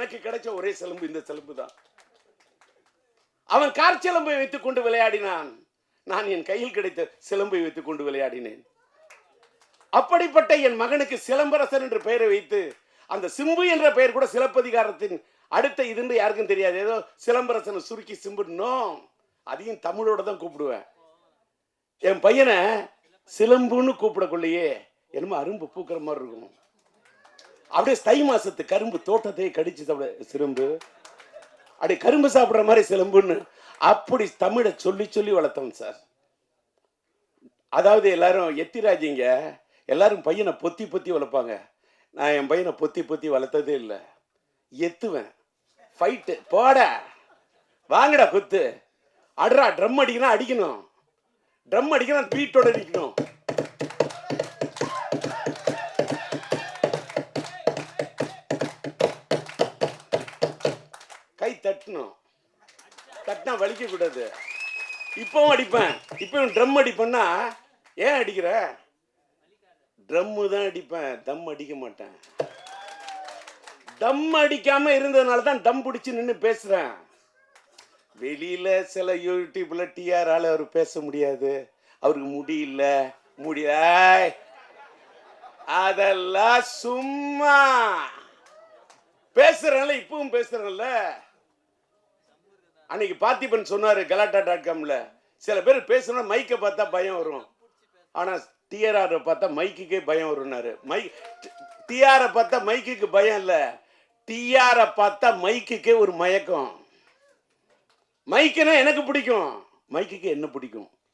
எனக்கு கிடைச்ச ஒரே சிலம்பு இந்த சிலம்பு தான். அவன் காற்சிலம்பை வைத்துக் கொண்டு விளையாடினான், நான் என் கையில் கிடைத்த சிலம்பை வைத்துக் கொண்டு விளையாடினேன். அப்படிப்பட்ட என் மகனுக்கு சிலம்பரசன் என்று பெயரை வைத்து, அந்த சிம்பு என்ற பெயர் கூட சிலப்பதிகாரத்தின் அடுத்த இதுன்னு யாருக்கும் தெரியாது. ஏதோ சிலம்பரசனை சுருக்கி சிம்புனோ, அதையும் தமிழோட தான் கூப்பிடுவேன். என் பையனை சிலம்புன்னு கூப்பிடக்குள்ளேயே என்னமோ அரும்பு பூக்கிற மாதிரி இருக்கும். அப்படியே தை மாசத்து கரும்பு தோட்டத்தையே கடிச்சு சாப்பிட சிலம்பு, அப்படியே கரும்பு சாப்பிட்ற மாதிரி சிலம்புன்னு அப்படி தமிழை சொல்லி சொல்லி வளர்த்தவன் சார். அதாவது எல்லாரும் எத்திராஜிங்க எல்லாரும் பையனை பொத்தி பொத்தி வளர்ப்பாங்க. நான் என் பையனை பொத்தி பொத்தி வளர்த்ததே இல்லை. எத்துவேன், ஃபைட்டு, போட வாங்கடா குத்து, அட்ரா, ட்ரம் அடிக்கணும் அடிக்கணும், ட்ரம் அடிக்கணும் பீட்டோட அடிக்கணும். கை தட்டணும், தட்டினா வலிக்க கூடாது. இப்பவும் அடிப்பேன், இப்பவும் ட்ரம் அடிப்பேன்னா ஏன் அடிக்கிற? ட்ரம்மு தான் அடிப்பேன், தம் அடிக்க மாட்டேன். தம் அடிக்காம இருந்ததுனால தான் தம் பிடிச்சி நின்று பேசுறேன். வெளியில சில யூடியூப்ல டிஆரால அவர் பேச முடியாது, அவருக்கு முடியல, அதெல்லாம் சும்மா பேசுறேன்ல, இப்பவும் பேசுறேன்ல. அன்னைக்கு பார்த்திபன் சொன்னாரு கலாட்டா.comல, சில பேர் பேசணும் மைக்கை பார்த்தா பயம் வரும், ஆனா டிஆர் பார்த்தா மைக்குக்கே பயம் வரும்னாரு. டிஆரை பார்த்தா மைக்குக்கு பயம் இல்ல, டிஆரை பார்த்தா மைக்குக்கே ஒரு மயக்கம். மைக்குன்னா எனக்கு பிடிக்கும், மைக்குக்கு என்ன பிடிக்கும்?